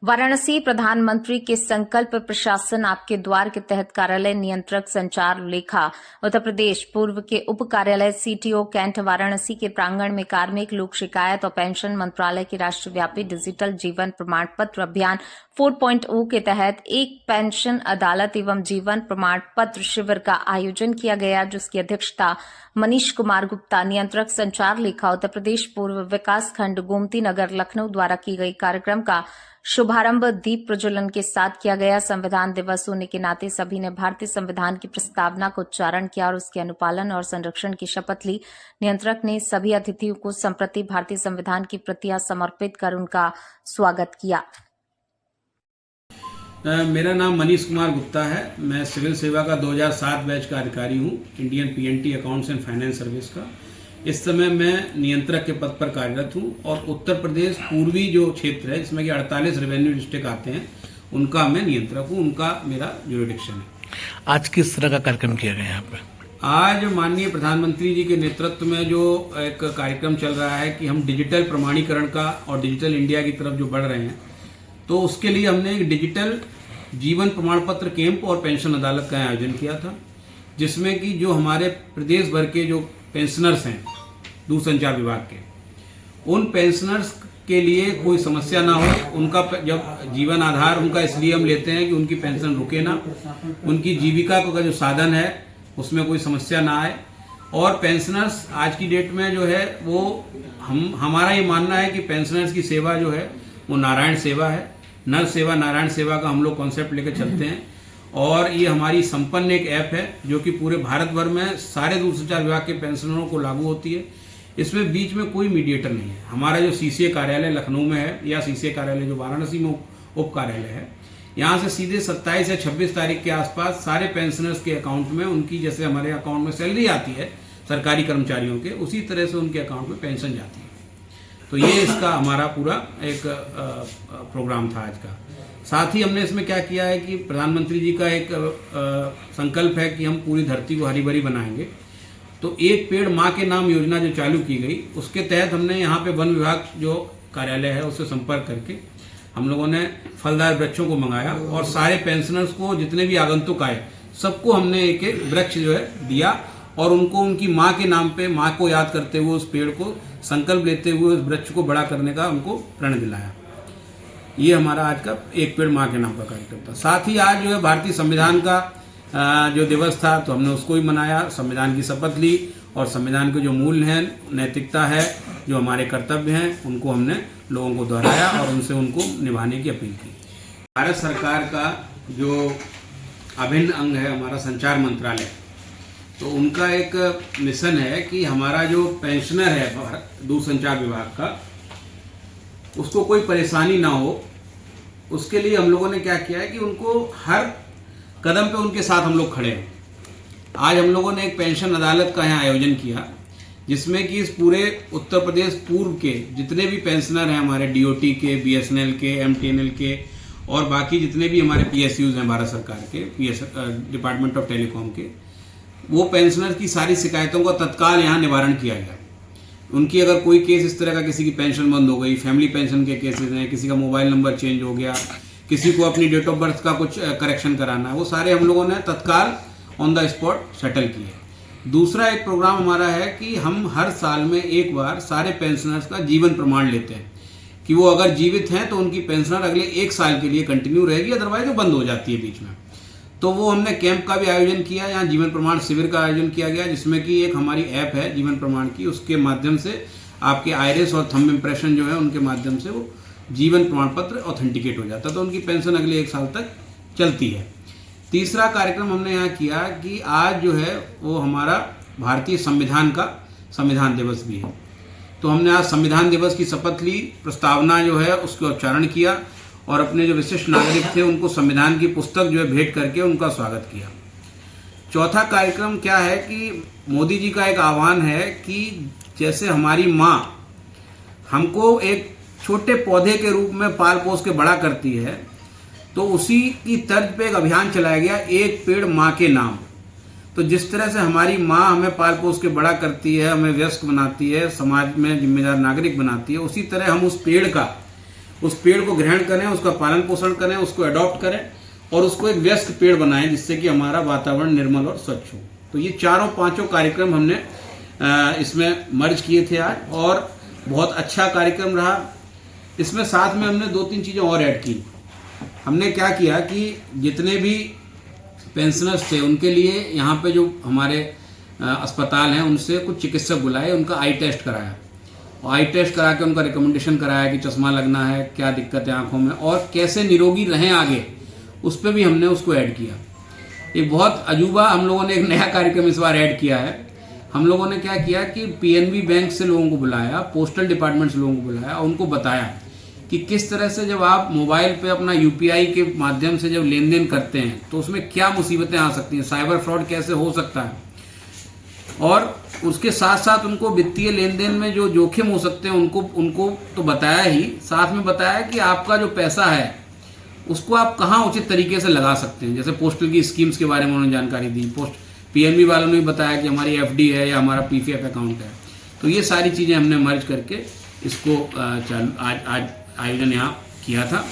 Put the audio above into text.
वाराणसी प्रधानमंत्री के संकल्प प्रशासन आपके द्वार के तहत कार्यालय नियंत्रक संचार लेखा उत्तर प्रदेश पूर्व के उप कार्यालय सीटीओ कैंट वाराणसी के प्रांगण में कार्मिक लोक शिकायत और पेंशन मंत्रालय के राष्ट्रव्यापी डिजिटल जीवन प्रमाण पत्र अभियान 4.0 के तहत एक पेंशन अदालत एवं जीवन प्रमाण पत्र शिविर का आयोजन किया गया, जिसकी अध्यक्षता मनीष कुमार गुप्ता, नियंत्रक संचार लेखा उत्तर प्रदेश पूर्व विकास खंड गोमती नगर लखनऊ द्वारा की गई। कार्यक्रम का शुभारंभ दीप प्रज्वलन के साथ किया गया। संविधान दिवस होने के नाते सभी ने भारतीय संविधान की प्रस्तावना का उच्चारण किया और उसके अनुपालन और संरक्षण की शपथ ली। नियंत्रक ने सभी अतिथियों को संप्रति भारतीय संविधान की प्रतियां समर्पित कर उनका स्वागत किया। मेरा नाम मनीष कुमार गुप्ता है। मैं सिविल सेवा का 2007 बैच का अधिकारी हूँ, Indian PNT accounts and finance service का। इस समय मैं नियंत्रक के पद पर कार्यरत हूँ और उत्तर प्रदेश पूर्वी जो क्षेत्र है, इसमें कि 48 रेवेन्यू डिस्ट्रिक्ट आते हैं, उनका मैं नियंत्रक हूँ, उनका मेरा ज्यूरिडिक्शन है। आज किस तरह का कार्यक्रम किया गया यहाँ पे? आज माननीय प्रधानमंत्री जी के नेतृत्व में जो एक कार्यक्रम चल रहा है कि हम डिजिटल प्रमाणीकरण का और डिजिटल इंडिया की तरफ जो बढ़ रहे हैं, तो उसके लिए हमने एक डिजिटल जीवन प्रमाण पत्र कैंप और पेंशन अदालत का आयोजन किया था, जिसमें कि जो हमारे प्रदेश भर के जो पेंशनर्स हैं दूरसंचार विभाग के, उन पेंशनर्स के लिए कोई समस्या ना हो। उनका जब जीवन आधार उनका इसलिए हम लेते हैं कि उनकी पेंशन रुके ना, उनकी जीविका का जो साधन है उसमें कोई समस्या ना आए। और पेंशनर्स आज की डेट में जो है वो हमारा ये मानना है कि पेंशनर्स की सेवा जो है वो नारायण सेवा है, नर सेवा नारायण सेवा का हम लोग कॉन्सेप्ट लेकर चलते हैं। और ये हमारी संपन्न एक ऐप है जो कि पूरे भारत भर में सारे दूरसंचार विभाग के पेंशनरों को लागू होती है। इसमें बीच में कोई मीडिएटर नहीं है। हमारा जो सीसीए कार्यालय लखनऊ में है या सीसीए कार्यालय जो वाराणसी में उप कार्यालय है, यहाँ से सीधे 27 या 26 तारीख के आसपास सारे पेंशनर्स के अकाउंट में उनकी, जैसे हमारे अकाउंट में सैलरी आती है सरकारी कर्मचारियों के, उसी तरह से उनके अकाउंट में पेंशन जाती है। तो ये इसका हमारा पूरा एक प्रोग्राम था आज का। साथ ही हमने इसमें क्या किया है कि प्रधानमंत्री जी का एक संकल्प है कि हम पूरी धरती को हरी भरी बनाएंगे। तो एक पेड़ माँ के नाम योजना जो चालू की गई, उसके तहत हमने यहाँ पे वन विभाग जो कार्यालय है उससे संपर्क करके हम लोगों ने फलदार वृक्षों को मंगाया और सारे पेंशनर्स को, जितने भी आगंतुक आए, सबको हमने एक एक वृक्ष जो है दिया और उनको उनकी माँ के नाम पे, माँ को याद करते हुए उस पेड़ को संकल्प लेते हुए उस वृक्ष को बड़ा करने का उनको प्रण दिलाया। ये हमारा आज का एक पेड़ माँ के नाम का कार्यक्रम था। साथ ही आज जो है भारतीय संविधान का जो दिवस था, तो हमने उसको भी मनाया, संविधान की शपथ ली और संविधान के जो मूल्य हैं, नैतिकता है, जो हमारे कर्तव्य हैं, उनको हमने लोगों को दोहराया और उनसे उनको निभाने की अपील की। भारत सरकार का जो अभिन्न अंग है हमारा संचार मंत्रालय, तो उनका एक मिशन है कि हमारा जो पेंशनर है दूरसंचार विभाग का, उसको कोई परेशानी ना हो, उसके लिए हम लोगों ने क्या किया है कि उनको हर कदम पे उनके साथ हम लोग खड़े हैं। आज हम लोगों ने एक पेंशन अदालत का यहाँ आयोजन किया, जिसमें कि इस पूरे उत्तर प्रदेश पूर्व के जितने भी पेंशनर हैं हमारे, डीओटी के, बीएसएनएल के, एमटीएनएल के और बाकी जितने भी हमारे पीएसयूज हैं भारत सरकार के, डिपार्टमेंट ऑफ टेलीकॉम के, वो पेंशनर की सारी शिकायतों का तत्काल यहाँ निवारण किया गया। उनकी अगर कोई केस इस तरह का, किसी की पेंशन बंद हो गई, फैमिली पेंशन के केसेस हैं, किसी का मोबाइल नंबर चेंज हो गया, किसी को अपनी डेट ऑफ बर्थ का कुछ करेक्शन कराना है, वो सारे हम लोगों ने तत्काल ऑन द स्पॉट सेटल किए। दूसरा एक प्रोग्राम हमारा है कि हम हर साल में एक बार सारे पेंशनर्स का जीवन प्रमाण लेते हैं कि वो अगर जीवित हैं तो उनकी पेंशनर अगले 1 साल के लिए कंटिन्यू रहेगी, अदरवाइज वो बंद हो जाती है बीच में। तो वो हमने कैंप का भी आयोजन किया, यहाँ जीवन प्रमाण शिविर का आयोजन किया गया, जिसमें कि एक हमारी ऐप है जीवन प्रमाण की, उसके माध्यम से आपके आइरिस और थंब इम्प्रेशन जो है उनके माध्यम से वो जीवन प्रमाण पत्र ऑथेंटिकेट हो जाता है, तो उनकी पेंशन अगले 1 साल तक चलती है। तीसरा कार्यक्रम हमने यहाँ किया कि आज जो है वो हमारा भारतीय संविधान का संविधान दिवस भी है, तो हमने आज संविधान दिवस की शपथ ली, प्रस्तावना जो है उसका उच्चारण किया और अपने जो विशिष्ट नागरिक थे उनको संविधान की पुस्तक जो है भेंट करके उनका स्वागत किया। चौथा कार्यक्रम क्या है कि मोदी जी का एक आह्वान है कि जैसे हमारी माँ हमको एक छोटे पौधे के रूप में पाल पोस के बड़ा करती है, तो उसी की तर्ज पे एक अभियान चलाया गया, एक पेड़ माँ के नाम। तो जिस तरह से हमारी माँ हमें पाल पोस के बड़ा करती है, हमें वयस्क बनाती है, समाज में जिम्मेदार नागरिक बनाती है, उसी तरह हम उस पेड़ का उस पेड़ को ग्रहण करें, उसका पालन पोषण करें, उसको अडॉप्ट करें और उसको एक व्यस्क पेड़ बनाएं जिससे कि हमारा वातावरण निर्मल और स्वच्छ हो। तो ये चारों पांचों कार्यक्रम हमने इसमें मर्ज किए थे आज और बहुत अच्छा कार्यक्रम रहा। इसमें साथ में हमने 2-3 चीजें और ऐड की। हमने क्या किया कि जितने भी पेंशनर्स थे उनके लिए यहाँ पे जो हमारे अस्पताल हैं उनसे कुछ चिकित्सक बुलाए, उनका आई टेस्ट कराया और आई टेस्ट करा के उनका रिकमेंडेशन कराया कि चश्मा लगना है, क्या दिक्कत है आंखों में और कैसे निरोगी रहें आगे, उस पर भी हमने उसको ऐड किया। एक बहुत अजूबा हम लोगों ने एक नया कार्यक्रम इस बार ऐड किया है। हम लोगों ने क्या किया कि पीएनबी बैंक से लोगों को बुलाया, पोस्टल डिपार्टमेंट से लोगों को बुलाया और उनको बताया कि किस तरह से जब आप मोबाइल पे अपना यूपीआई के माध्यम से जब लेन देन करते हैं तो उसमें क्या मुसीबतें आ सकती हैं, साइबर फ्रॉड कैसे हो सकता है और उसके साथ साथ उनको वित्तीय लेन देन में जो जोखिम हो सकते हैं उनको तो बताया ही, साथ में बताया कि आपका जो पैसा है उसको आप कहाँ उचित तरीके से लगा सकते हैं। जैसे पोस्टल की स्कीम्स के बारे में उन्होंने जानकारी दी, पीएनबी वालों ने भी बताया कि हमारी एफडी है या हमारा पीपीएफ अकाउंट है। तो ये सारी चीजें हमने मर्ज करके इसको आज आयोजन यहाँ किया था।